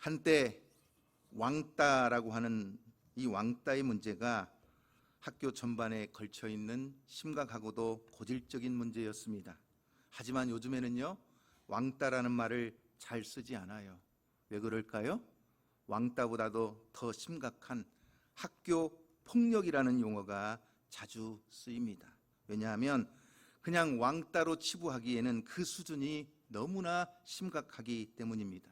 한때 왕따라고 하는 이 왕따의 문제가 학교 전반에 걸쳐 있는 심각하고도 고질적인 문제였습니다. 하지만 요즘에는요, 왕따라는 말을 잘 쓰지 않아요. 왜 그럴까요? 왕따보다도 더 심각한 학교 폭력이라는 용어가 자주 쓰입니다. 왜냐하면 그냥 왕따로 치부하기에는 그 수준이 너무나 심각하기 때문입니다.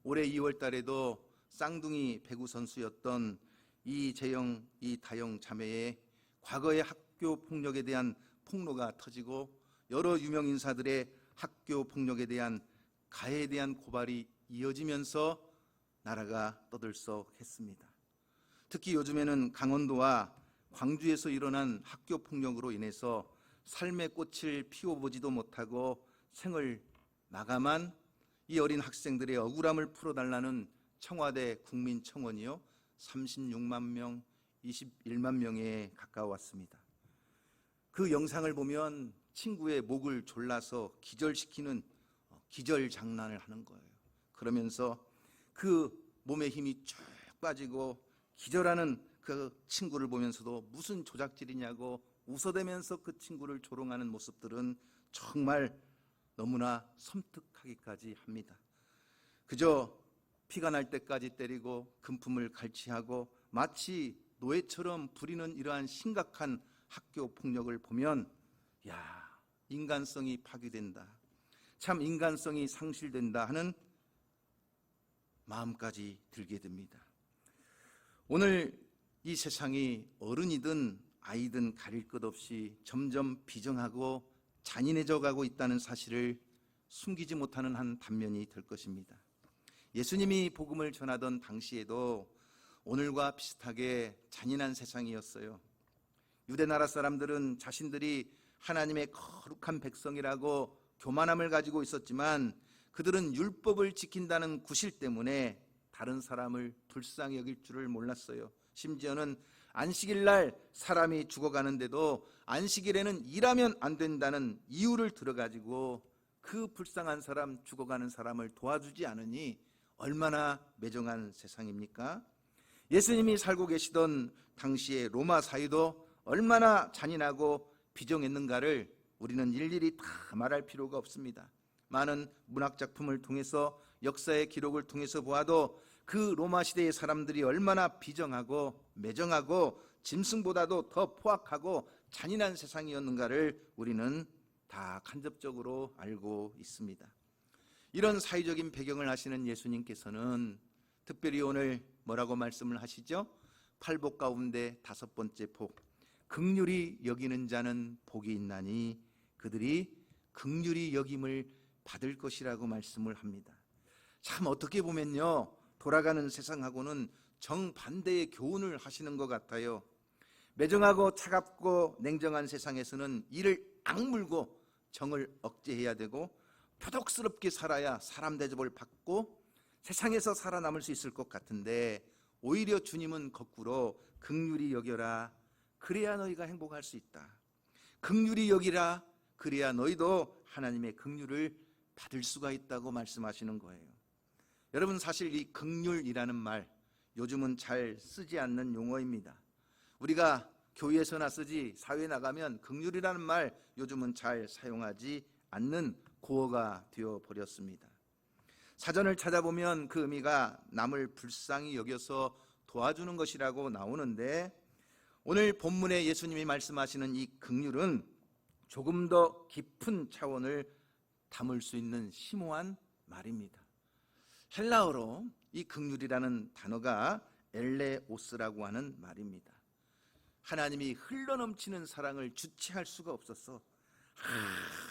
올해 2월 달에도 쌍둥이 배구 선수였던 이재영, 이다영 자매의 과거의 학교 폭력에 대한 폭로가 터지고 여러 유명 인사들의 학교 폭력에 대한 가해에 대한 고발이 이어지면서 나라가 떠들썩했습니다. 특히 요즘에는 강원도와 광주에서 일어난 학교 폭력으로 인해서 삶의 꽃을 피워보지도 못하고 생을 마감한 이 어린 학생들의 억울함을 풀어달라는 청와대 국민청원이요 36만 명, 21만 명에 가까웠습니다. 그 영상을 보면 친구의 목을 졸라서 기절시키는 기절 장난을 하는 거예요. 그러면서 그 몸에 힘이 쭉 빠지고 기절하는 그 친구를 보면서도 무슨 조작질이냐고 웃어대면서 그 친구를 조롱하는 모습들은 정말 너무나 섬뜩하기까지 합니다. 그저 피가 날 때까지 때리고 금품을 갈취하고 마치 노예처럼 부리는 이러한 심각한 학교 폭력을 보면 인간성이 파괴된다, 참 인간성이 상실된다 하는 마음까지 들게 됩니다. 오늘 이 세상이 어른이든 아이든 가릴 것 없이 점점 비정하고 잔인해져 가고 있다는 사실을 숨기지 못하는 한 단면이 될 것입니다. 예수님이 복음을 전하던 당시에도 오늘과 비슷하게 잔인한 세상이었어요. 유대 나라 사람들은 자신들이 하나님의 거룩한 백성이라고 교만함을 가지고 있었지만 그들은 율법을 지킨다는 구실 때문에 다른 사람을 불쌍히 여길 줄을 몰랐어요. 심지어는 안식일 날 사람이 죽어가는데도 안식일에는 일하면 안 된다는 이유를 들어가지고 그 불쌍한 사람, 죽어가는 사람을 도와주지 않으니 얼마나 매정한 세상입니까? 예수님이 살고 계시던 당시의 로마 사회도 얼마나 잔인하고 비정했는가를 우리는 일일이 다 말할 필요가 없습니다. 많은 문학작품을 통해서 역사의 기록을 통해서 보아도 그 로마 시대의 사람들이 얼마나 비정하고 매정하고 짐승보다도 더 포악하고 잔인한 세상이었는가를 우리는 다 간접적으로 알고 있습니다. 이런 사회적인 배경을 아시는 예수님께서는 특별히 오늘 뭐라고 말씀을 하시죠? 팔복 가운데 5번째 복, 긍휼히 여기는 자는 복이 있나니 그들이 긍휼히 여김을 받을 것이라고 말씀을 합니다. 참 어떻게 보면요, 돌아가는 세상하고는 정반대의 교훈을 하시는 것 같아요. 매정하고 차갑고 냉정한 세상에서는 이를 악물고 정을 억제해야 되고 표독스럽게 살아야 사람 대접을 받고 세상에서 살아남을 수 있을 것 같은데 오히려 주님은 거꾸로 긍휼히 여겨라, 그래야 너희가 행복할 수 있다. 긍휼히 여기라, 그래야 너희도 하나님의 긍휼을 받을 수가 있다고 말씀하시는 거예요. 여러분, 사실 이 긍휼이라는 말 요즘은 잘 쓰지 않는 용어입니다. 우리가 교회에서나 쓰지 사회에 나가면 긍휼이라는 말 요즘은 잘 사용하지 않는 고어가 되어버렸습니다. 사전을 찾아보면 그 의미가 남을 불쌍히 여겨서 도와주는 것이라고 나오는데 오늘 본문에 예수님이 말씀하시는 이 긍휼은 조금 더 깊은 차원을 담을 수 있는 심오한 말입니다. 헬라어로 이 긍휼이라는 단어가 엘레오스라고 하는 말입니다. 하나님이 흘러넘치는 사랑을 주체할 수가 없어서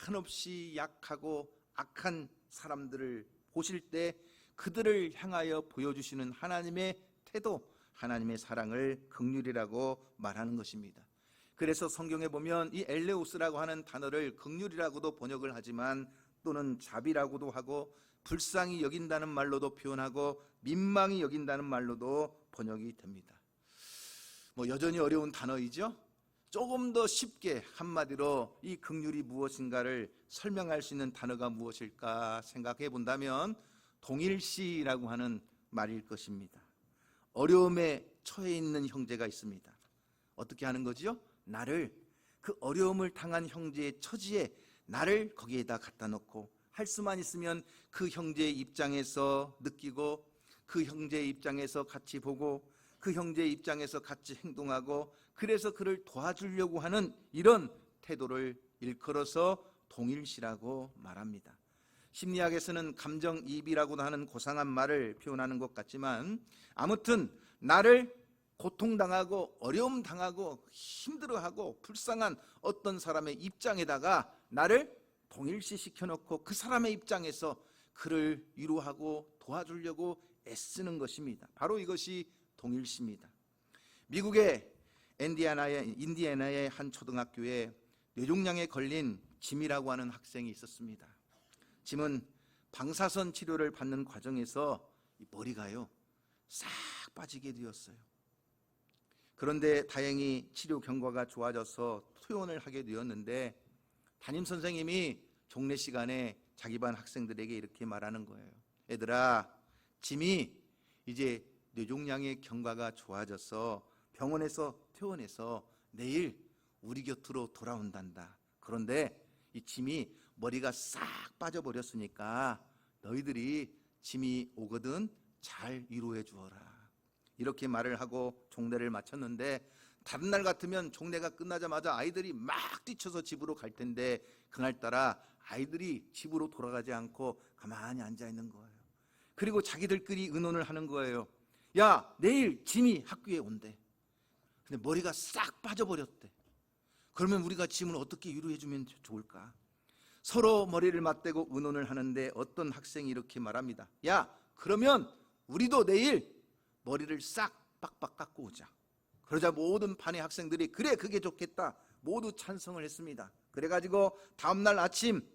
한없이 약하고 악한 사람들을 보실 때 그들을 향하여 보여주시는 하나님의 태도, 하나님의 사랑을 긍휼이라고 말하는 것입니다. 그래서 성경에 보면 이 엘레오스라고 하는 단어를 긍휼이라고도 번역을 하지만 또는 자비라고도 하고 불쌍히 여긴다는 말로도 표현하고 민망히 여긴다는 말로도 번역이 됩니다. 여전히 어려운 단어이죠. 조금 더 쉽게 한마디로 이 긍휼이 무엇인가를 설명할 수 있는 단어가 무엇일까 생각해 본다면 동일시라고 하는 말일 것입니다. 어려움에 처해 있는 형제가 있습니다. 어떻게 하는 거지요? 나를 그 어려움을 당한 형제의 처지에 나를 거기에다 갖다 놓고 할 수만 있으면 그 형제의 입장에서 느끼고 그 형제의 입장에서 같이 보고 그 형제의 입장에서 같이 행동하고 그래서 그를 도와주려고 하는 이런 태도를 일컬어서 동일시라고 말합니다. 심리학에서는 감정이입이라고도 하는 고상한 말을 표현하는 것 같지만 아무튼 나를 고통당하고 어려움 당하고 힘들어하고 불쌍한 어떤 사람의 입장에다가 나를 동일시 시켜놓고 그 사람의 입장에서 그를 위로하고 도와주려고 애쓰는 것입니다. 바로 이것이 동일시입니다. 미국의 인디애나의 한 초등학교에 뇌종양에 걸린 짐이라고 하는 학생이 있었습니다. 짐은 방사선 치료를 받는 과정에서 머리가요 싹 빠지게 되었어요. 그런데 다행히 치료 경과가 좋아져서 퇴원을 하게 되었는데 담임선생님이 종례 시간에 자기 반 학생들에게 이렇게 말하는 거예요. 얘들아, 짐이 이제 뇌종양의 경과가 좋아져서 병원에서 퇴원해서 내일 우리 곁으로 돌아온단다. 그런데 이 짐이 머리가 싹 빠져버렸으니까 너희들이 짐이 오거든 잘 위로해 주어라. 이렇게 말을 하고 종례를 마쳤는데 다른 날 같으면 종례가 끝나자마자 아이들이 막 뛰쳐서 집으로 갈 텐데 그날따라 아이들이 집으로 돌아가지 않고 가만히 앉아 있는 거예요. 그리고 자기들끼리 의논을 하는 거예요. 야, 내일 짐이 학교에 온대. 근데 머리가 싹 빠져버렸대. 그러면 우리가 짐을 어떻게 위로해 주면 좋을까? 서로 머리를 맞대고 의논을 하는데 어떤 학생이 이렇게 말합니다. 야, 그러면 우리도 내일 머리를 싹 빡빡 깎고 오자. 그러자 모든 반의 학생들이 그래, 그게 좋겠다 모두 찬성을 했습니다. 그래가지고 다음날 아침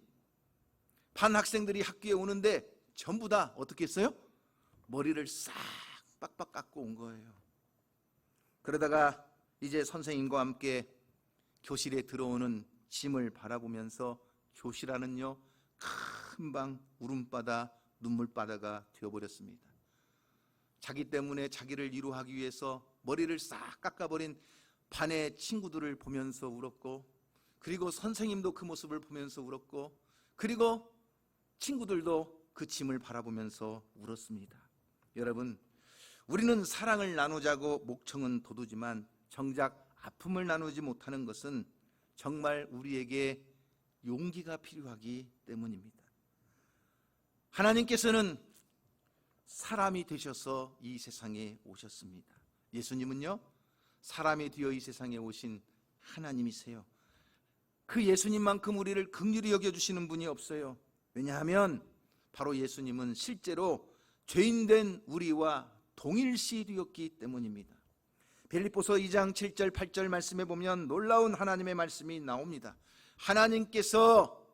반 학생들이 학교에 오는데 전부 다 어떻게 했어요? 머리를 싹 빡빡 깎고 온 거예요. 그러다가 이제 선생님과 함께 교실에 들어오는 짐을 바라보면서 교실 안은요 금방 울음바다 눈물바다가 되어버렸습니다. 자기 때문에 자기를 위로하기 위해서 머리를 싹 깎아버린 반의 친구들을 보면서 울었고, 그리고 선생님도 그 모습을 보면서 울었고, 그리고 친구들도 그 짐을 바라보면서 울었습니다. 여러분, 우리는 사랑을 나누자고 목청은 돋우지만 정작 아픔을 나누지 못하는 것은 정말 우리에게 용기가 필요하기 때문입니다. 하나님께서는 사람이 되셔서 이 세상에 오셨습니다. 예수님은요 사람이 되어 이 세상에 오신 하나님이세요. 그 예수님만큼 우리를 긍휼히 여겨주시는 분이 없어요. 왜냐하면 바로 예수님은 실제로 죄인된 우리와 동일시 되었기 때문입니다. 빌립보서 2장 7절 8절 말씀에 보면 놀라운 하나님의 말씀이 나옵니다. 하나님께서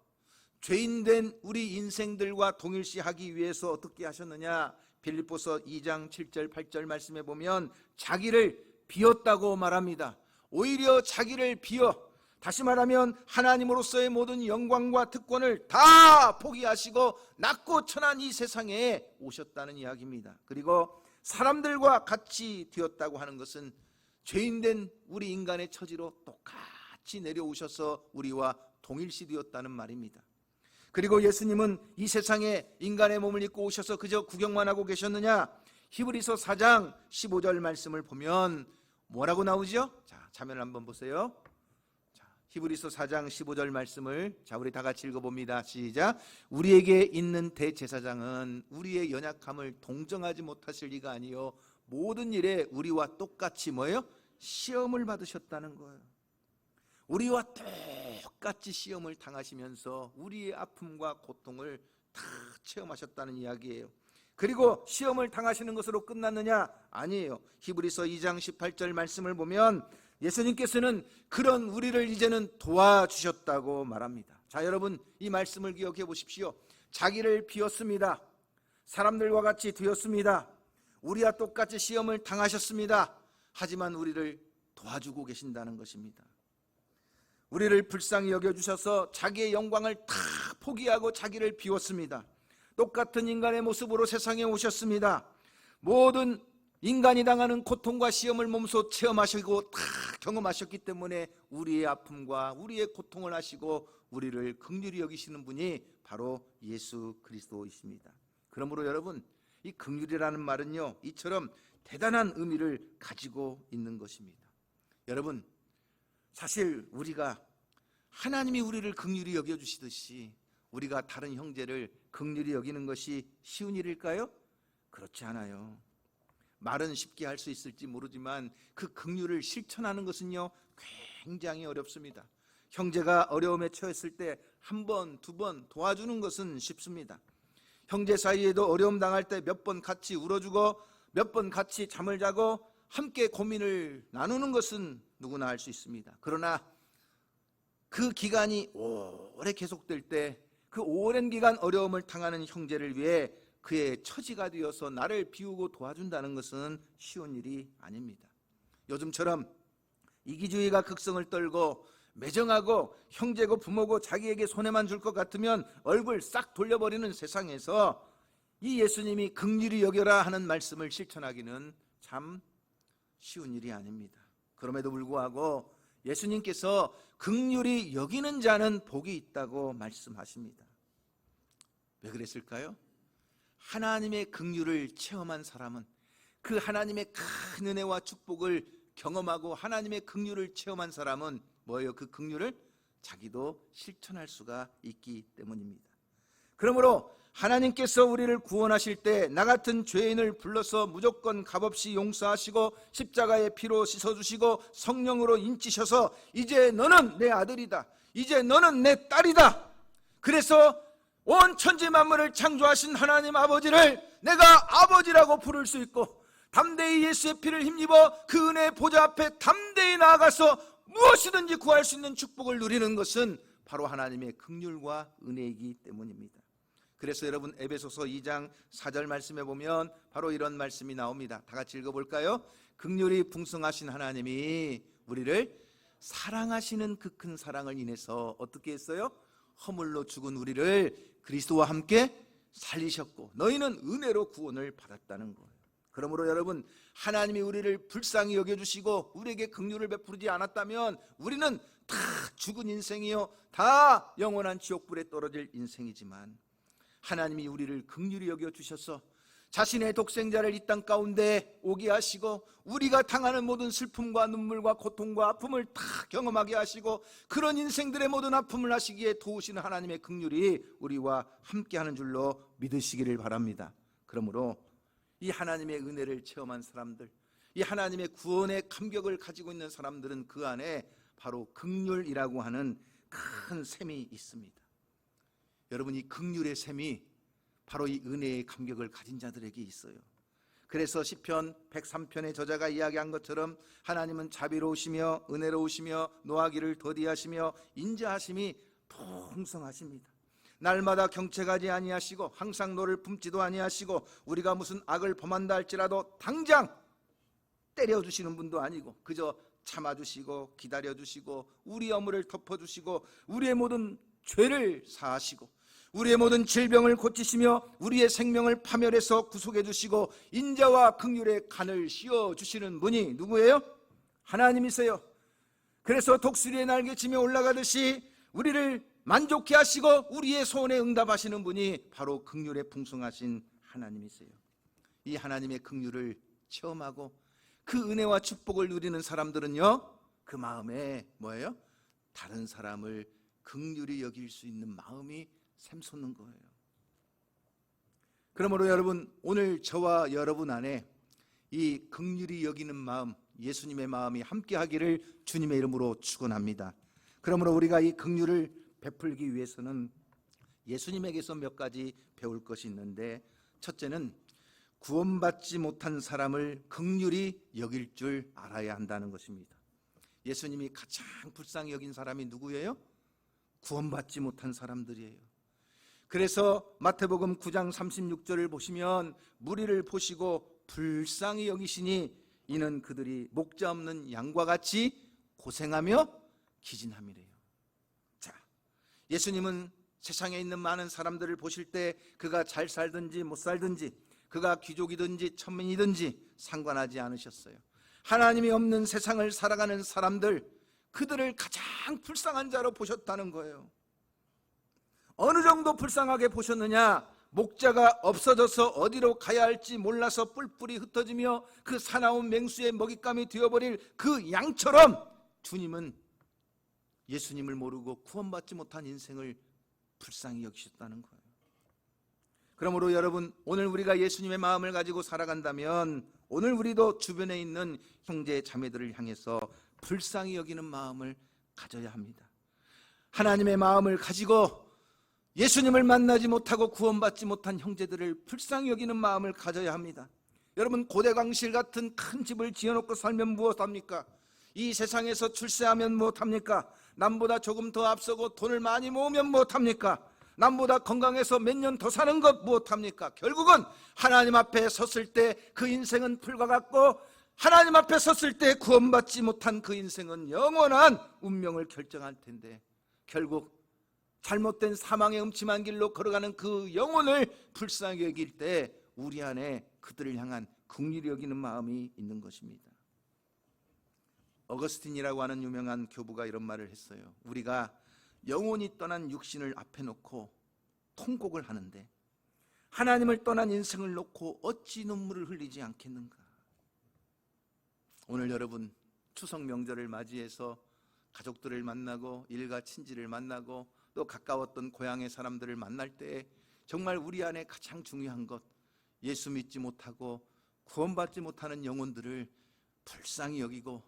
죄인된 우리 인생들과 동일시하기 위해서 어떻게 하셨느냐? 빌립보서 2장 7절 8절 말씀에 보면 자기를 비웠다고 말합니다. 오히려 자기를 비워, 다시 말하면 하나님으로서의 모든 영광과 특권을 다 포기하시고 낮고 천한 이 세상에 오셨다는 이야기입니다. 그리고 사람들과 같이 되었다고 하는 것은 죄인된 우리 인간의 처지로 똑같이 내려오셔서 우리와 동일시 되었다는 말입니다. 그리고 예수님은 이 세상에 인간의 몸을 입고 오셔서 그저 구경만 하고 계셨느냐? 히브리서 4장 15절 말씀을 보면 뭐라고 나오죠? 자, 자면을 한번 보세요. 자, 히브리서 4장 15절 말씀을 우리 다 같이 읽어봅니다. 시작. 우리에게 있는 대제사장은 우리의 연약함을 동정하지 못하실 리가 아니요 모든 일에 우리와 똑같이 뭐예요? 시험을 받으셨다는 거예요. 우리와 똑같이 시험을 당하시면서 우리의 아픔과 고통을 다 체험하셨다는 이야기예요. 그리고 시험을 당하시는 것으로 끝났느냐? 아니에요. 히브리서 2장 18절 말씀을 보면 예수님께서는 그런 우리를 이제는 도와주셨다고 말합니다. 자, 여러분 이 말씀을 기억해 보십시오. 자기를 비웠습니다. 사람들과 같이 되었습니다. 우리와 똑같이 시험을 당하셨습니다. 하지만 우리를 도와주고 계신다는 것입니다. 우리를 불쌍히 여겨주셔서 자기의 영광을 다 포기하고 자기를 비웠습니다. 똑같은 인간의 모습으로 세상에 오셨습니다. 모든 인간이 당하는 고통과 시험을 몸소 체험하시고 다 경험하셨기 때문에 우리의 아픔과 우리의 고통을 아시고 우리를 긍휼히 여기시는 분이 바로 예수 그리스도이십니다. 그러므로 여러분, 이 긍휼이라는 말은요, 이처럼 대단한 의미를 가지고 있는 것입니다. 여러분, 사실 우리가 하나님이 우리를 긍휼히 여겨주시듯이 우리가 다른 형제를 긍휼히 여기는 것이 쉬운 일일까요? 그렇지 않아요. 말은 쉽게 할 수 있을지 모르지만 그 긍휼을 실천하는 것은요, 굉장히 어렵습니다. 형제가 어려움에 처했을 때 한 번, 두 번 도와주는 것은 쉽습니다. 형제 사이에도 어려움 당할 때 몇 번 같이 울어주고 몇 번 같이 잠을 자고 함께 고민을 나누는 것은 누구나 할 수 있습니다. 그러나 그 기간이 오래 계속될 때 그 오랜 기간 어려움을 당하는 형제를 위해 그의 처지가 되어서 나를 비우고 도와준다는 것은 쉬운 일이 아닙니다. 요즘처럼 이기주의가 극성을 떨고 매정하고 형제고 부모고 자기에게 손해만 줄 것 같으면 얼굴 싹 돌려버리는 세상에서 이 예수님이 긍휼히 여겨라 하는 말씀을 실천하기는 참 쉬운 일이 아닙니다. 그럼에도 불구하고 예수님께서 긍휼히 여기는 자는 복이 있다고 말씀하십니다. 왜 그랬을까요? 하나님의 긍휼을 체험한 사람은, 그 하나님의 큰 은혜와 축복을 경험하고 하나님의 긍휼을 체험한 사람은 뭐예요? 그 긍휼을 자기도 실천할 수가 있기 때문입니다. 그러므로 하나님께서 우리를 구원하실 때 나 같은 죄인을 불러서 무조건 값없이 용서하시고 십자가의 피로 씻어주시고 성령으로 인치셔서 이제 너는 내 아들이다, 이제 너는 내 딸이다, 그래서 온 천지 만물을 창조하신 하나님 아버지를 내가 아버지라고 부를 수 있고 담대히 예수의 피를 힘입어 그 은혜의 보좌 앞에 담대히 나아가서 무엇이든지 구할 수 있는 축복을 누리는 것은 바로 하나님의 긍휼과 은혜이기 때문입니다. 그래서 여러분, 에베소서 2장 4절 말씀에 보면 바로 이런 말씀이 나옵니다. 다 같이 읽어볼까요? 긍휼이 풍성하신 하나님이 우리를 사랑하시는 그 큰 사랑을 인해서 어떻게 했어요? 허물로 죽은 우리를 그리스도와 함께 살리셨고 너희는 은혜로 구원을 받았다는 거예요. 그러므로 여러분, 하나님이 우리를 불쌍히 여겨주시고 우리에게 긍휼을 베푸지 않았다면 우리는 다 죽은 인생이요, 다 영원한 지옥불에 떨어질 인생이지만 하나님이 우리를 긍휼히 여겨주셔서 자신의 독생자를 이 땅 가운데 오게 하시고 우리가 당하는 모든 슬픔과 눈물과 고통과 아픔을 다 경험하게 하시고 그런 인생들의 모든 아픔을 하시기에 도우시는 하나님의 긍휼이 우리와 함께하는 줄로 믿으시기를 바랍니다. 그러므로 이 하나님의 은혜를 체험한 사람들, 이 하나님의 구원의 감격을 가지고 있는 사람들은 그 안에 바로 긍휼이라고 하는 큰 셈이 있습니다. 여러분, 이 긍휼의 셈이 바로 이 은혜의 감격을 가진 자들에게 있어요. 그래서 시편 103편의 저자가 이야기한 것처럼 하나님은 자비로우시며 은혜로우시며 노하기를 더디하시며 인자하심이 풍성하십니다. 날마다 경책하지 아니하시고 항상 너를 품지도 아니하시고 우리가 무슨 악을 범한다 할지라도 당장 때려주시는 분도 아니고 그저 참아주시고 기다려주시고 우리 허물을 덮어주시고 우리의 모든 죄를 사하시고 우리의 모든 질병을 고치시며 우리의 생명을 파멸해서 구속해 주시고 인자와 긍휼의 간을 씌워 주시는 분이 누구예요? 하나님이세요. 그래서 독수리의 날개치며 올라가듯이 우리를 만족해 하시고 우리의 소원에 응답하시는 분이 바로 긍휼에 풍성하신 하나님이세요. 이 하나님의 긍휼을 체험하고 그 은혜와 축복을 누리는 사람들은요, 그 마음에 뭐예요? 다른 사람을 긍휼히 여길 수 있는 마음이 샘솟는 거예요. 그러므로 여러분, 오늘 저와 여러분 안에 이 긍휼히 여기는 마음, 예수님의 마음이 함께하기를 주님의 이름으로 축원합니다. 그러므로 우리가 이 긍휼을 베풀기 위해서는 예수님에게서 몇 가지 배울 것이 있는데, 첫째는 구원받지 못한 사람을 긍휼히 여길 줄 알아야 한다는 것입니다. 예수님이 가장 불쌍히 여긴 사람이 누구예요? 구원받지 못한 사람들이에요. 그래서 마태복음 9장 36절을 보시면 무리를 보시고 불쌍히 여기시니 이는 그들이 목자 없는 양과 같이 고생하며 기진함이래요. 자, 예수님은 세상에 있는 많은 사람들을 보실 때 그가 잘 살든지 못 살든지, 그가 귀족이든지 천민이든지 상관하지 않으셨어요. 하나님이 없는 세상을 살아가는 사람들, 그들을 가장 불쌍한 자로 보셨다는 거예요. 어느 정도 불쌍하게 보셨느냐? 목자가 없어져서 어디로 가야 할지 몰라서 뿔뿔이 흩어지며 그 사나운 맹수의 먹잇감이 되어버릴 그 양처럼 주님은 예수님을 모르고 구원받지 못한 인생을 불쌍히 여기셨다는 거예요. 그러므로 여러분, 오늘 우리가 예수님의 마음을 가지고 살아간다면 오늘 우리도 주변에 있는 형제 자매들을 향해서 불쌍히 여기는 마음을 가져야 합니다. 하나님의 마음을 가지고 예수님을 만나지 못하고 구원받지 못한 형제들을 불쌍히 여기는 마음을 가져야 합니다. 여러분, 고대광실 같은 큰 집을 지어놓고 살면 무엇합니까? 이 세상에서 출세하면 무엇합니까? 남보다 조금 더 앞서고 돈을 많이 모으면 무엇합니까? 남보다 건강해서 몇 년 더 사는 것 무엇합니까? 결국은 하나님 앞에 섰을 때 그 인생은 풀과 같고, 하나님 앞에 섰을 때 구원받지 못한 그 인생은 영원한 운명을 결정할 텐데, 결국 잘못된 사망의 음침한 길로 걸어가는 그 영혼을 불쌍히 여길 때 우리 안에 그들을 향한 긍휼히 여기는 마음이 있는 것입니다. 어거스틴이라고 하는 유명한 교부가 이런 말을 했어요. 우리가 영혼이 떠난 육신을 앞에 놓고 통곡을 하는데 하나님을 떠난 인생을 놓고 어찌 눈물을 흘리지 않겠는가. 오늘 여러분, 추석 명절을 맞이해서 가족들을 만나고 일가 친지를 만나고 또 가까웠던 고향의 사람들을 만날 때 정말 우리 안에 가장 중요한 것, 예수 믿지 못하고 구원받지 못하는 영혼들을 불쌍히 여기고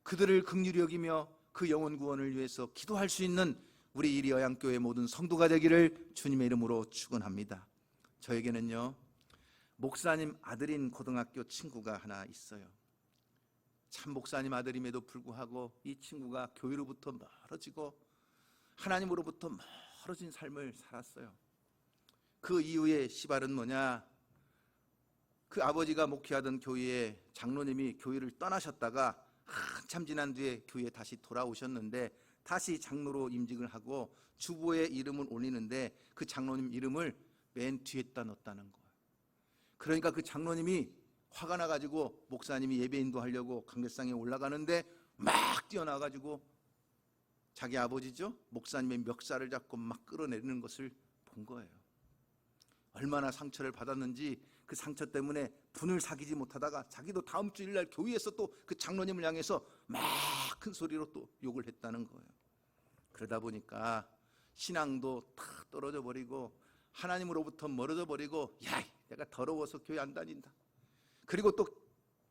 그들을 긍휼히 여기며 그 영혼 구원을 위해서 기도할 수 있는 우리 이리어양교회 모든 성도가 되기를 주님의 이름으로 축원합니다. 저에게는요, 목사님 아들인 고등학교 친구가 하나 있어요. 참 목사님 아들임에도 불구하고 이 친구가 교회로부터 멀어지고 하나님으로부터 멀어진 삶을 살았어요. 그 이후에 시발은 뭐냐? 그 아버지가 목회하던 교회에 장로님이 교회를 떠나셨다가 한참 지난 뒤에 교회에 다시 돌아오셨는데 다시 장로로 임직을 하고 주보에 이름을 올리는데 그 장로님 이름을 맨 뒤에다 넣었다는 거예요. 그러니까 그 장로님이 화가 나가지고 목사님이 예배 인도하려고 강대상에 올라가는데 막 뛰어나가지고 자기 아버지죠, 목사님의 멱살을 잡고 막 끌어내리는 것을 본 거예요. 얼마나 상처를 받았는지 그 상처 때문에 분을 사귀지 못하다가 자기도 다음 주일날 교회에서 또 그 장로님을 향해서 막 큰 소리로 또 욕을 했다는 거예요. 그러다 보니까 신앙도 다 떨어져 버리고 하나님으로부터 멀어져 버리고, 야, 내가 더러워서 교회 안 다닌다. 그리고 또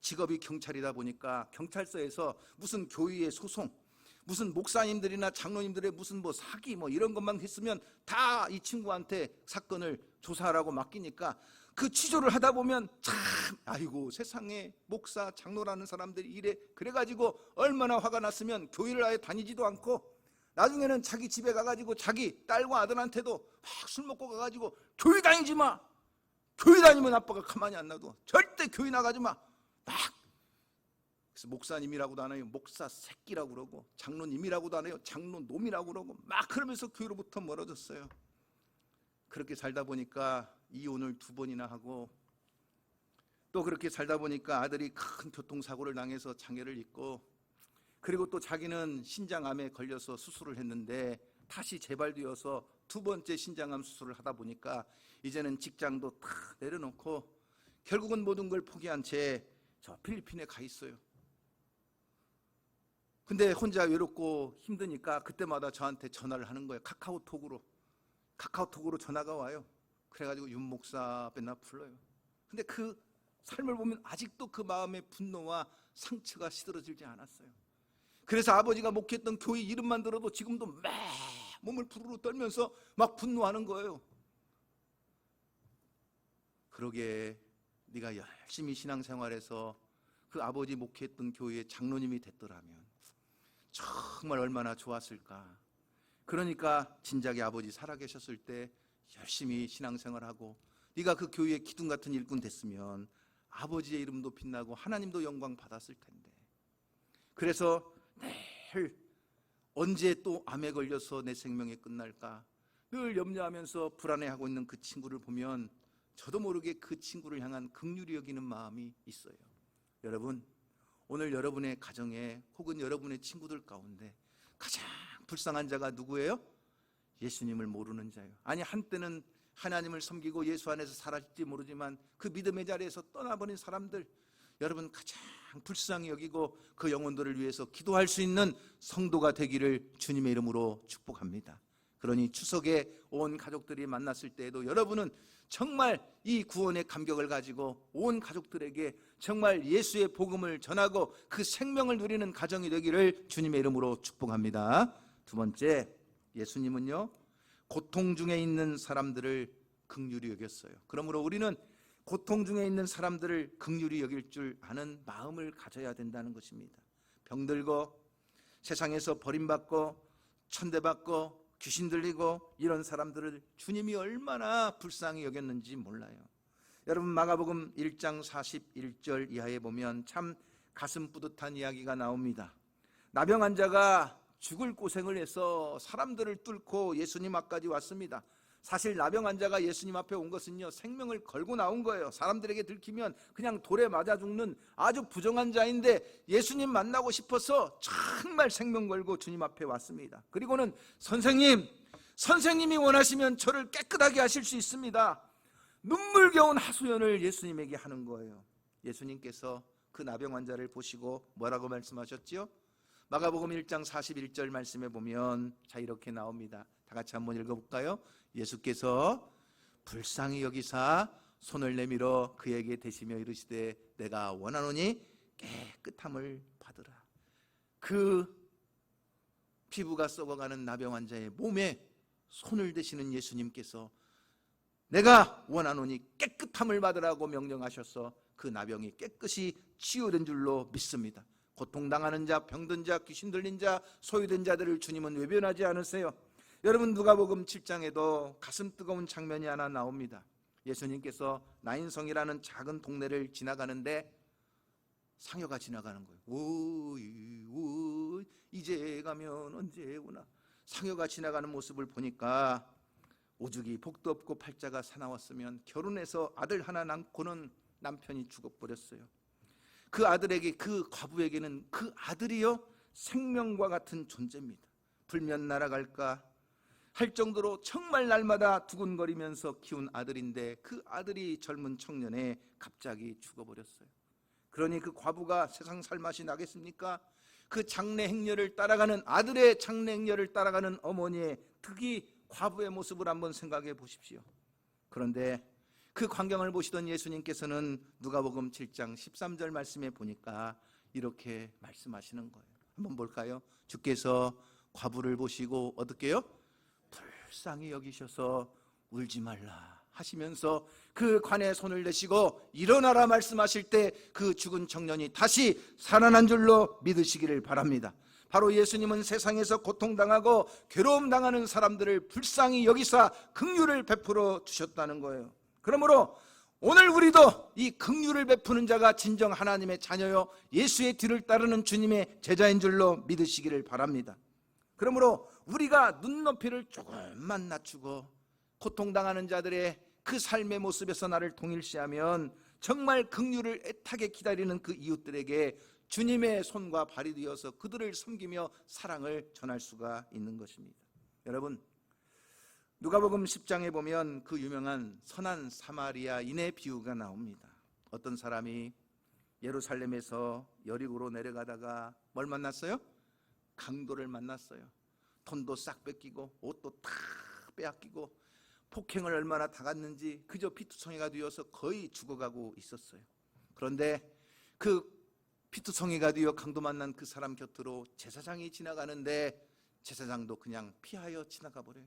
직업이 경찰이다 보니까 경찰서에서 무슨 교회의 소송, 무슨 목사님들이나 장로님들의 무슨 뭐 사기 뭐 이런 것만 했으면 다 이 친구한테 사건을 조사하라고 맡기니까 그 취조를 하다 보면 참, 아이고 세상에 목사 장로라는 사람들이 이래. 그래가지고 얼마나 화가 났으면 교회를 아예 다니지도 않고 나중에는 자기 집에 가가지고 자기 딸과 아들한테도 막 술 먹고 가가지고 교회 다니지 마, 교회 다니면 아빠가 가만히 안 놔둬, 절대 교회 나가지 마, 막. 그래서 목사님이라고도 안 해요, 목사 새끼라고 그러고, 장로님이라고도 안 해요, 장로놈이라고 그러고, 막 그러면서 교회로부터 멀어졌어요. 그렇게 살다 보니까 이혼을 2번이나 하고, 또 그렇게 살다 보니까 아들이 큰 교통사고를 당해서 장애를 입고, 그리고 또 자기는 신장암에 걸려서 수술을 했는데 다시 재발되어서 2번째 신장암 수술을 하다 보니까 이제는 직장도 다 내려놓고 결국은 모든 걸 포기한 채 저 필리핀에 가 있어요. 근데 혼자 외롭고 힘드니까 그때마다 저한테 전화를 하는 거예요. 카카오톡으로 전화가 와요. 그래가지고 윤 목사 맨날 불러요. 근데 그 삶을 보면 아직도 그 마음의 분노와 상처가 시들어지지 않았어요. 그래서 아버지가 목회했던 교회 이름만 들어도 지금도 막 몸을 부르르 떨면서 막 분노하는 거예요. 그러게 네가 열심히 신앙생활해서 그 아버지 목회했던 교회의 장로님이 됐더라면 정말 얼마나 좋았을까. 그러니까 진작에 아버지 살아계셨을 때 열심히 신앙생활하고 네가 그 교회의 기둥 같은 일꾼 됐으면 아버지의 이름도 빛나고 하나님도 영광 받았을 텐데. 그래서 늘 언제 또 암에 걸려서 내 생명이 끝날까 늘 염려하면서 불안해하고 있는 그 친구를 보면 저도 모르게 그 친구를 향한 긍휼히 여기는 마음이 있어요. 여러분, 오늘 여러분의 가정에 혹은 여러분의 친구들 가운데 가장 불쌍한 자가 누구예요? 예수님을 모르는 자예요. 아니, 한때는 하나님을 섬기고 예수 안에서 살았을지 모르지만 그 믿음의 자리에서 떠나버린 사람들, 여러분 가장 불쌍히 여기고 그 영혼들을 위해서 기도할 수 있는 성도가 되기를 주님의 이름으로 축복합니다. 그러니 추석에 온 가족들이 만났을 때에도 여러분은 정말 이 구원의 감격을 가지고 온 가족들에게 정말 예수의 복음을 전하고 그 생명을 누리는 가정이 되기를 주님의 이름으로 축복합니다. 두 번째, 예수님은요, 고통 중에 있는 사람들을 긍휼히 여겼어요. 그러므로 우리는 고통 중에 있는 사람들을 긍휼히 여길 줄 아는 마음을 가져야 된다는 것입니다. 병들고 세상에서 버림받고 천대받고 귀신 들리고 이런 사람들을 주님이 얼마나 불쌍히 여겼는지 몰라요. 여러분, 마가복음 1장 41절 이하에 보면 참 가슴 뿌듯한 이야기가 나옵니다. 나병 환자가 죽을 고생을 해서 사람들을 뚫고 예수님 앞까지 왔습니다. 사실 나병 환자가 예수님 앞에 온 것은요, 생명을 걸고 나온 거예요. 사람들에게 들키면 그냥 돌에 맞아 죽는 아주 부정한 자인데 예수님 만나고 싶어서 정말 생명 걸고 주님 앞에 왔습니다. 그리고는 선생님이 원하시면 저를 깨끗하게 하실 수 있습니다. 눈물겨운 하소연을 예수님에게 하는 거예요. 예수님께서 그 나병 환자를 보시고 뭐라고 말씀하셨지요? 마가복음 1장 41절 말씀에 보면 자, 이렇게 나옵니다. 다 같이 한번 읽어볼까요? 예수께서 불쌍히 여기사 손을 내밀어 그에게 대시며 이르시되 내가 원하노니 깨끗함을 받으라. 그 피부가 썩어가는 나병 환자의 몸에 손을 대시는 예수님께서 내가 원하노니 깨끗함을 받으라고 명령하셔서 그 나병이 깨끗이 치유된 줄로 믿습니다. 고통당하는 자, 병든 자, 귀신 들린 자, 소유된 자들을 주님은 외면하지 않으세요. 여러분, 누가복음 7장에도 가슴 뜨거운 장면이 하나 나옵니다. 예수님께서 나인성이라는 작은 동네를 지나가는데 상여가 지나가는 거예요. 오, 이제 가면 언제 오나. 상여가 지나가는 모습을 보니까 오죽이 복도 없고 팔자가 사나웠으면 결혼해서 아들 하나 낳고는 남편이 죽어버렸어요. 그 아들에게, 그 과부에게는 그 아들이요 생명과 같은 존재입니다. 불면 날아갈까 할 정도로 정말 날마다 두근거리면서 키운 아들인데 그 아들이 젊은 청년에 갑자기 죽어버렸어요. 그러니 그 과부가 세상 살맛이 나겠습니까? 그 장래 행렬을 따라가는, 아들의 장래 행렬을 따라가는 어머니의, 특히 과부의 모습을 한번 생각해 보십시오. 그런데 그 광경을 보시던 예수님께서는 누가복음 7장 13절 말씀에 보니까 이렇게 말씀하시는 거예요. 한번 볼까요? 주께서 과부를 보시고 어떻게 해요? 불쌍히 여기셔서 울지 말라 하시면서 그 관에 손을 대시고 일어나라 말씀하실 때 그 죽은 청년이 다시 살아난 줄로 믿으시기를 바랍니다. 바로 예수님은 세상에서 고통당하고 괴로움당하는 사람들을 불쌍히 여기사 긍휼을 베풀어 주셨다는 거예요. 그러므로 오늘 우리도 이 긍휼을 베푸는 자가 진정 하나님의 자녀요 예수의 뒤를 따르는 주님의 제자인 줄로 믿으시기를 바랍니다. 그러므로 우리가 눈높이를 조금만 낮추고 고통당하는 자들의 그 삶의 모습에서 나를 동일시하면 정말 긍휼을 애타게 기다리는 그 이웃들에게 주님의 손과 발이 되어서 그들을 섬기며 사랑을 전할 수가 있는 것입니다. 여러분, 누가복음 10장에 보면 그 유명한 선한 사마리아인의 비유가 나옵니다. 어떤 사람이 예루살렘에서 여리고로 내려가다가 뭘 만났어요? 강도를 만났어요. 돈도 싹 뺏기고 옷도 다 빼앗기고 폭행을 얼마나 당했는지 그저 피투성이가 되어서 거의 죽어가고 있었어요. 그런데 그 피투성이가 되어 강도 만난 그 사람 곁으로 제사장이 지나가는데 제사장도 그냥 피하여 지나가 버려요.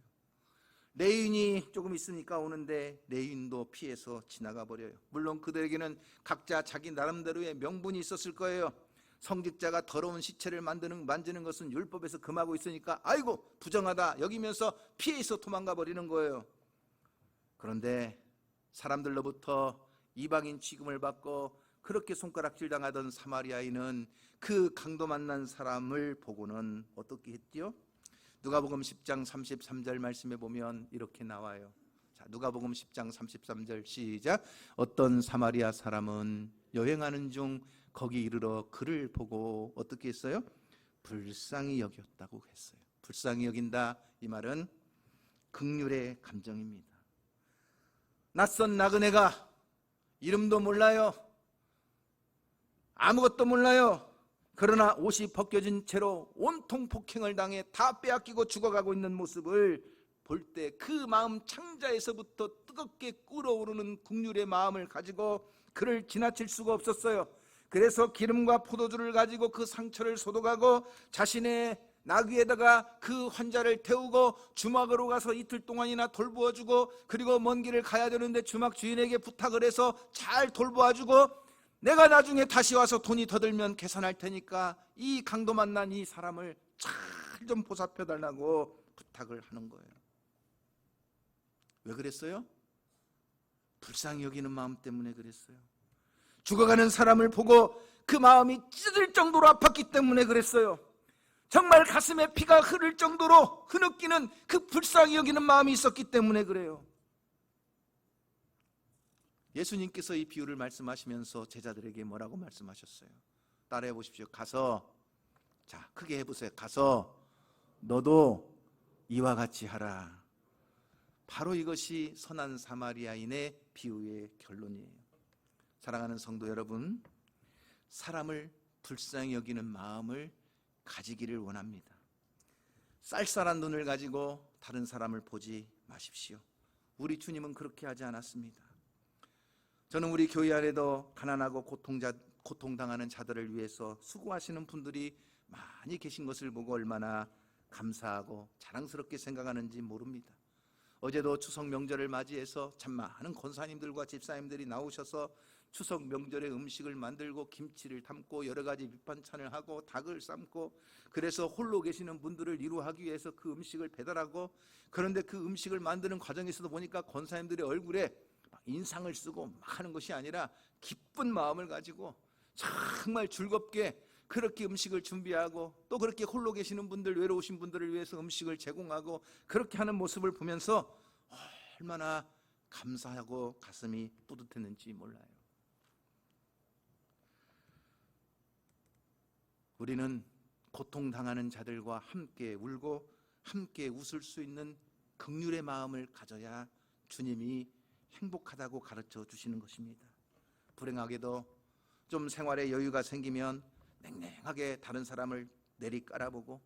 레위인이 조금 있으니까 오는데 레위인도 피해서 지나가 버려요. 물론 그들에게는 각자 자기 나름대로의 명분이 있었을 거예요. 성직자가 더러운 시체를 만지는 것은 율법에서 금하고 있으니까 아이고 부정하다 여기면서 피해서 도망가 버리는 거예요. 그런데 사람들로부터 이방인 취급을 받고 그렇게 손가락질 당하던 사마리아인은 그 강도 만난 사람을 보고는 어떻게 했지요? 누가복음 10장 33절 말씀에 보면 이렇게 나와요. 자, 누가복음 10장 33절 시작. 어떤 사마리아 사람은 여행하는 중 거기 이르러 그를 보고 어떻게 했어요? 불쌍히 여겼다고 했어요. 불쌍히 여긴다, 이 말은 긍휼의 감정입니다. 낯선 나그네가 이름도 몰라요, 아무것도 몰라요. 그러나 옷이 벗겨진 채로 온통 폭행을 당해 다 빼앗기고 죽어가고 있는 모습을 볼 때 그 마음 창자에서부터 뜨겁게 끓어오르는 긍휼의 마음을 가지고 그를 지나칠 수가 없었어요. 그래서 기름과 포도주를 가지고 그 상처를 소독하고 자신의 나귀에다가 그 환자를 태우고 주막으로 가서 이틀 동안이나 돌보아주고, 그리고 먼 길을 가야 되는데 주막 주인에게 부탁을 해서 잘 돌보아주고, 내가 나중에 다시 와서 돈이 더 들면 계산할 테니까 이 강도 만난 이 사람을 잘 좀 보살펴달라고 부탁을 하는 거예요. 왜 그랬어요? 불쌍히 여기는 마음 때문에 그랬어요. 죽어가는 사람을 보고 그 마음이 찢어질 정도로 아팠기 때문에 그랬어요. 정말 가슴에 피가 흐를 정도로 흐느끼는 그 불쌍히 여기는 마음이 있었기 때문에 그래요. 예수님께서 이 비유를 말씀하시면서 제자들에게 뭐라고 말씀하셨어요? 따라해 보십시오. 가서, 자, 크게 해보세요. 가서 너도 이와 같이 하라. 바로 이것이 선한 사마리아인의 비유의 결론이에요. 사랑하는 성도 여러분, 사람을 불쌍히 여기는 마음을 가지기를 원합니다. 쌀쌀한 눈을 가지고 다른 사람을 보지 마십시오. 우리 주님은 그렇게 하지 않았습니다. 저는 우리 교회 안에도 가난하고 고통당하는 자들을 위해서 수고하시는 분들이 많이 계신 것을 보고 얼마나 감사하고 자랑스럽게 생각하는지 모릅니다. 어제도 추석 명절을 맞이해서 참 많은 권사님들과 집사님들이 나오셔서 추석 명절에 음식을 만들고 김치를 담고 여러 가지 밑반찬을 하고 닭을 삶고, 그래서 홀로 계시는 분들을 위로하기 위해서 그 음식을 배달하고, 그런데 그 음식을 만드는 과정에서도 보니까 권사님들의 얼굴에 인상을 쓰고 막 하는 것이 아니라 기쁜 마음을 가지고 정말 즐겁게 그렇게 음식을 준비하고, 또 그렇게 홀로 계시는 분들, 외로우신 분들을 위해서 음식을 제공하고, 그렇게 하는 모습을 보면서 얼마나 감사하고 가슴이 뿌듯했는지 몰라요. 우리는 고통당하는 자들과 함께 울고 함께 웃을 수 있는 긍휼의 마음을 가져야 주님이 행복하다고 가르쳐 주시는 것입니다. 불행하게도 좀 생활에 여유가 생기면 냉랭하게 다른 사람을 내리 깔아보고,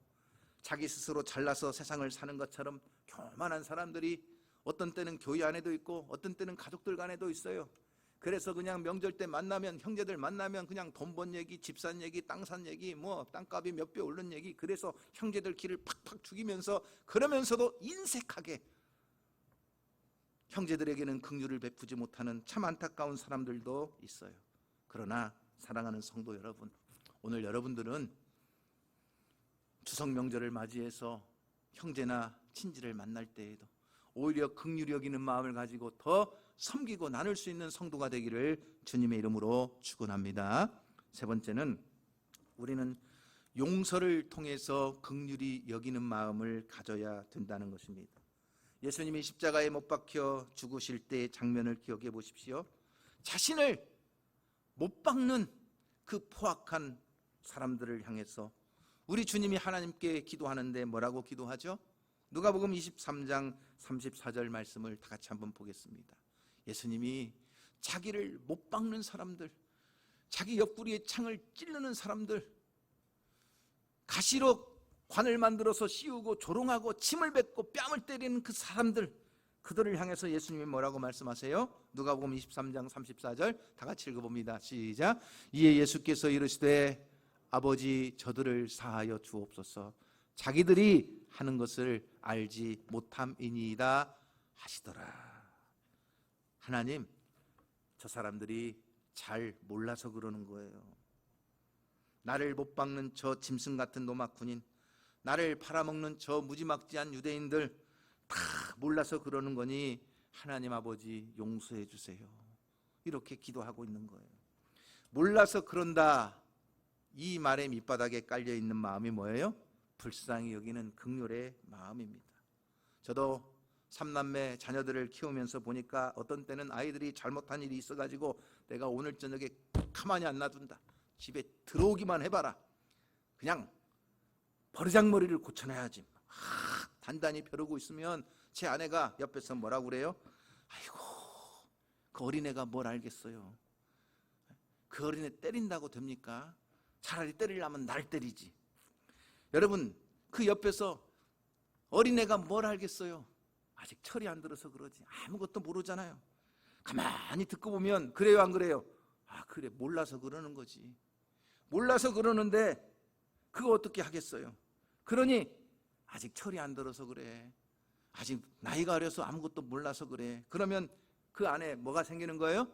자기 스스로 잘나서 세상을 사는 것처럼 교만한 사람들이 어떤 때는 교회 안에도 있고 어떤 때는 가족들 간에도 있어요. 그래서 그냥 명절 때 만나면, 형제들 만나면 그냥 돈 번 얘기, 집 산 얘기, 땅 산 얘기, 뭐 땅값이 몇 배 오른 얘기, 그래서 형제들 기를 팍팍 죽이면서, 그러면서도 인색하게 형제들에게는 긍휼을 베푸지 못하는 참 안타까운 사람들도 있어요. 그러나 사랑하는 성도 여러분, 오늘 여러분들은 추석 명절을 맞이해서 형제나 친지를 만날 때에도 오히려 긍휼히 여기는 마음을 가지고 더 섬기고 나눌 수 있는 성도가 되기를 주님의 이름으로 축원합니다. 세 번째는 우리는 용서를 통해서 긍휼히 여기는 마음을 가져야 된다는 것입니다. 예수님이 십자가에 못 박혀 죽으실 때의 장면을 기억해 보십시오. 자신을 못 박는 그 포악한 사람들을 향해서 우리 주님이 하나님께 기도하는데 뭐라고 기도하죠? 누가복음 23장 34절 말씀을 다 같이 한번 보겠습니다. 예수님이 자기를 못 박는 사람들, 자기 옆구리에 창을 찌르는 사람들, 가시로 관을 만들어서 씌우고 조롱하고 침을 뱉고 뺨을 때리는 그 사람들, 그들을 향해서 예수님이 뭐라고 말씀하세요? 누가복음 23장 34절 다 같이 읽어봅니다. 시작. 이에 예수께서 이르시되 아버지 저들을 사하여 주옵소서, 자기들이 하는 것을 알지 못함이니이다 하시더라. 하나님, 저 사람들이 잘 몰라서 그러는 거예요. 나를 못 박는 저 짐승 같은 노마군인, 나를 팔아먹는 저 무지막지한 유대인들 다 몰라서 그러는 거니 하나님 아버지 용서해 주세요. 이렇게 기도하고 있는 거예요. 몰라서 그런다, 이 말의 밑바닥에 깔려있는 마음이 뭐예요? 불쌍히 여기는 긍휼의 마음입니다. 저도 삼남매 자녀들을 키우면서 보니까 어떤 때는 아이들이 잘못한 일이 있어가지고 내가 오늘 저녁에 가만히 안 놔둔다, 집에 들어오기만 해봐라, 그냥 버르장머리를 고쳐놔야지, 단단히 벼르고 있으면 제 아내가 옆에서 뭐라고 그래요? 아이고, 그 어린애가 뭘 알겠어요. 그 어린애 때린다고 됩니까? 차라리 때리려면 날 때리지. 여러분, 그 옆에서 어린애가 뭘 알겠어요? 아직 철이 안 들어서 그러지 아무것도 모르잖아요. 가만히 듣고 보면 그래요, 안 그래요? 아, 그래, 몰라서 그러는 거지. 몰라서 그러는데 그거 어떻게 하겠어요? 그러니 아직 철이 안 들어서 그래, 아직 나이가 어려서 아무것도 몰라서 그래. 그러면 그 안에 뭐가 생기는 거예요?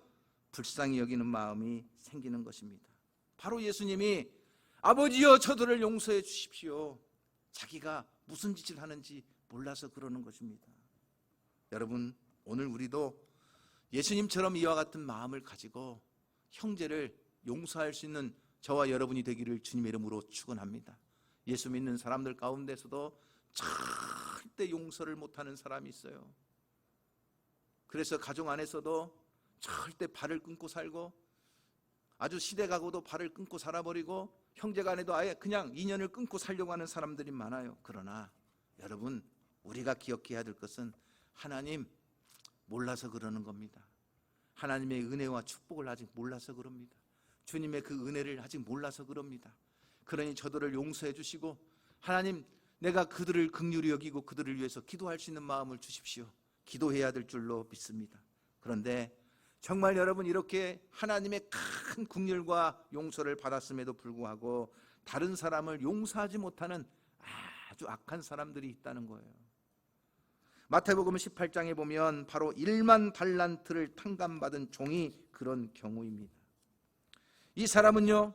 불쌍히 여기는 마음이 생기는 것입니다. 바로 예수님이 아버지여 저들을 용서해 주십시오, 자기가 무슨 짓을 하는지 몰라서 그러는 것입니다. 여러분, 오늘 우리도 예수님처럼 이와 같은 마음을 가지고 형제를 용서할 수 있는 저와 여러분이 되기를 주님의 이름으로 축원합니다. 예수 믿는 사람들 가운데서도 절대 용서를 못하는 사람이 있어요. 그래서 가정 안에서도 절대 발을 끊고 살고, 아주 시댁하고도 발을 끊고 살아버리고, 형제간에도 아예 그냥 인연을 끊고 살려고 하는 사람들이 많아요. 그러나 여러분, 우리가 기억해야 될 것은 하나님 몰라서 그러는 겁니다. 하나님의 은혜와 축복을 아직 몰라서 그럽니다. 주님의 그 은혜를 아직 몰라서 그럽니다. 그러니 저들을 용서해 주시고, 하나님, 내가 그들을 긍휼히 여기고 그들을 위해서 기도할 수 있는 마음을 주십시오. 기도해야 될 줄로 믿습니다. 그런데 정말 여러분, 이렇게 하나님의 큰 긍휼과 용서를 받았음에도 불구하고 다른 사람을 용서하지 못하는 아주 악한 사람들이 있다는 거예요. 마태복음 18장에 보면 바로 1만 달란트를 탕감받은 종이 그런 경우입니다. 이 사람은요,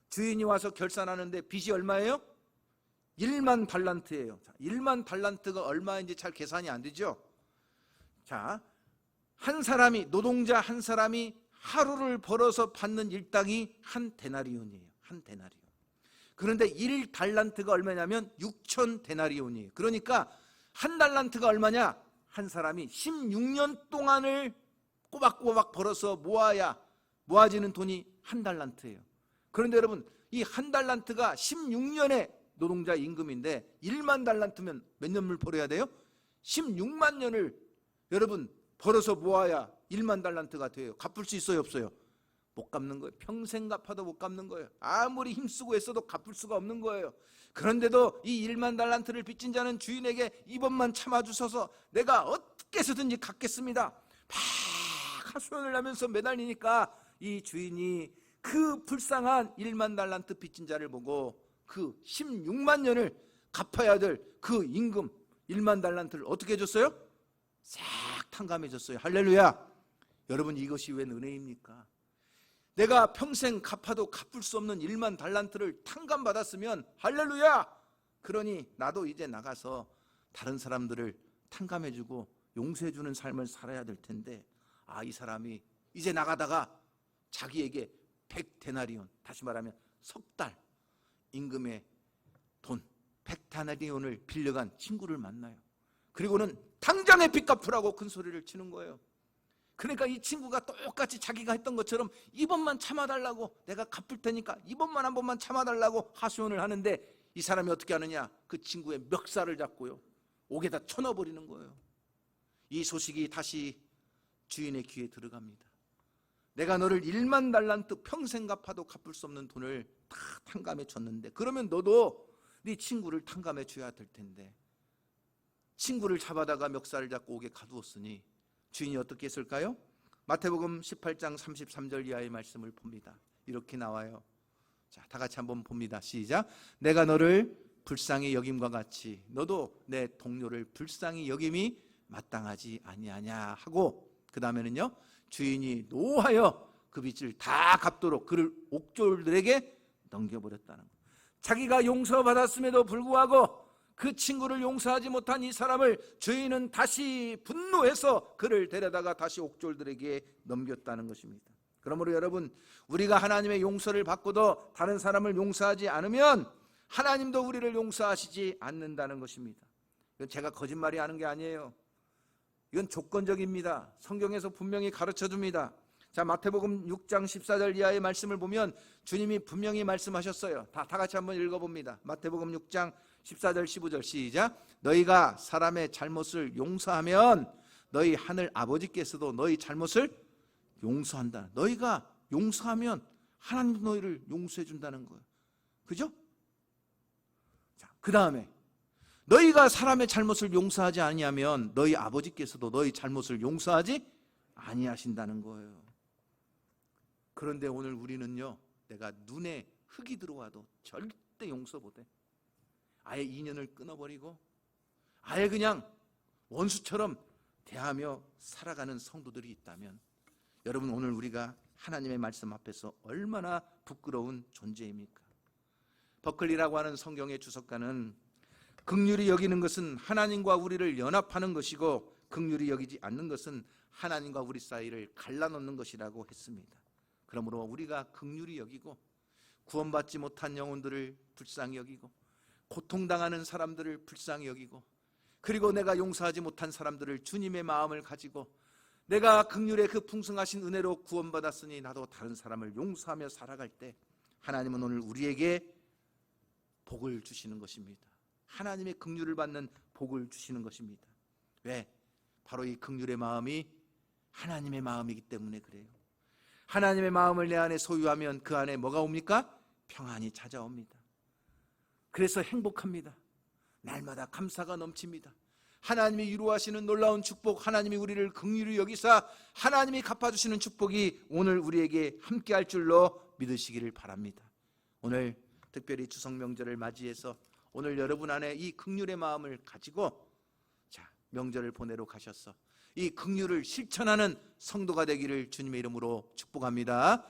주인이 와서 결산하는데 빚이 얼마예요? 1만 달란트예요. 1만 달란트가 얼마인지 잘 계산이 안 되죠? 자, 한 사람이, 노동자 한 사람이 하루를 벌어서 받는 일당이 한 데나리온이에요. 한 데나리온. 그런데 1달란트가 얼마냐면 6천 데나리온이에요. 그러니까 한 달란트가 얼마냐? 한 사람이 16년 동안을 꼬박꼬박 벌어서 모아지는 돈이 한 달란트예요. 그런데 여러분, 이 한 달란트가 16년의 노동자 임금인데 1만 달란트면 몇 년을 벌어야 돼요? 16만 년을 여러분 벌어서 모아야 1만 달란트가 돼요. 갚을 수 있어요, 없어요? 못 갚는 거예요. 평생 갚아도 못 갚는 거예요. 아무리 힘쓰고 애써도 갚을 수가 없는 거예요. 그런데도 이 1만 달란트를 빚진 자는 주인에게 이번만 참아주셔서 내가 어떻게 해서든지 갚겠습니다, 막 하소연을 하면서 매달리니까 이 주인이 그 불쌍한 1만 달란트 빚진 자를 보고 그 16만 년을 갚아야 될 그 임금 1만 달란트를 어떻게 해줬어요? 싹 탕감해 줬어요. 할렐루야. 여러분, 이것이 웬 은혜입니까? 내가 평생 갚아도 갚을 수 없는 1만 달란트를 탕감받았으면 할렐루야. 그러니 나도 이제 나가서 다른 사람들을 탕감해주고 용서해주는 삶을 살아야 될 텐데, 이 사람이 이제 나가다가 자기에게 100데나리온, 다시 말하면 석 달 임금의 돈 100데나리온을 빌려간 친구를 만나요. 그리고는 당장에 빚 갚으라고 큰 소리를 치는 거예요. 그러니까 이 친구가 똑같이 자기가 했던 것처럼 이번만 참아달라고, 내가 갚을 테니까 이번만 한 번만 참아달라고 하소연을 하는데, 이 사람이 어떻게 하느냐? 그 친구의 멱살을 잡고요, 옥에다 쳐넣어버리는 거예요. 이 소식이 다시 주인의 귀에 들어갑니다. 내가 너를 1만 달란트 평생 갚아도 갚을 수 없는 돈을 다 탕감해 줬는데, 그러면 너도 네 친구를 탕감해 줘야 될 텐데, 친구를 잡아다가 멱살을 잡고 옥에 가두었으니 주인이 어떻게 했을까요? 마태복음 18장 33절 이하의 말씀을 봅니다. 이렇게 나와요. 자, 다 같이 한번 봅니다. 시작. 내가 너를 불쌍히 여김과 같이 너도 내 동료를 불쌍히 여김이 마땅하지 아니하냐 하고, 그 다음에는요, 주인이 노하여 그 빚을 다 갚도록 그를 옥졸들에게 넘겨버렸다는 거예요. 자기가 용서받았음에도 불구하고 그 친구를 용서하지 못한 이 사람을 주인은 다시 분노해서 그를 데려다가 다시 옥졸들에게 넘겼다는 것입니다. 그러므로 여러분, 우리가 하나님의 용서를 받고도 다른 사람을 용서하지 않으면 하나님도 우리를 용서하시지 않는다는 것입니다. 이건 제가 거짓말이 하는 게 아니에요. 이건 조건적입니다. 성경에서 분명히 가르쳐 줍니다. 자, 마태복음 6장 14절 이하의 말씀을 보면 주님이 분명히 말씀하셨어요. 다 같이 한번 읽어봅니다. 마태복음 6장 14절 15절 시작. 너희가 사람의 잘못을 용서하면 너희 하늘 아버지께서도 너희 잘못을 용서한다. 너희가 용서하면 하나님도 너희를 용서해 준다는 거예요. 그죠? 자, 그 다음에 너희가 사람의 잘못을 용서하지 아니하면 너희 아버지께서도 너희 잘못을 용서하지 아니하신다는 거예요. 그런데 오늘 우리는요, 내가 눈에 흙이 들어와도 절대 용서 못해. 아예 인연을 끊어버리고 아예 그냥 원수처럼 대하며 살아가는 성도들이 있다면, 여러분, 오늘 우리가 하나님의 말씀 앞에서 얼마나 부끄러운 존재입니까? 버클리라고 하는 성경의 주석가는 긍휼히 여기는 것은 하나님과 우리를 연합하는 것이고 긍휼히 여기지 않는 것은 하나님과 우리 사이를 갈라놓는 것이라고 했습니다. 그러므로 우리가 긍휼히 여기고 구원받지 못한 영혼들을 불쌍히 여기고 고통당하는 사람들을 불쌍히 여기고, 그리고 내가 용서하지 못한 사람들을 주님의 마음을 가지고 내가 긍휼의 그 풍성하신 은혜로 구원받았으니 나도 다른 사람을 용서하며 살아갈 때 하나님은 오늘 우리에게 복을 주시는 것입니다. 하나님의 긍휼을 받는 복을 주시는 것입니다. 왜? 바로 이 긍휼의 마음이 하나님의 마음이기 때문에 그래요. 하나님의 마음을 내 안에 소유하면 그 안에 뭐가 옵니까? 평안이 찾아옵니다. 그래서 행복합니다. 날마다 감사가 넘칩니다. 하나님이 이루하시는 놀라운 축복, 하나님이 우리를 긍휼히 여기사 하나님이 갚아주시는 축복이 오늘 우리에게 함께할 줄로 믿으시기를 바랍니다. 오늘 특별히 추석 명절을 맞이해서 오늘 여러분 안에 이 긍휼의 마음을 가지고 명절을 보내러 가셔서 이 긍휼을 실천하는 성도가 되기를 주님의 이름으로 축복합니다.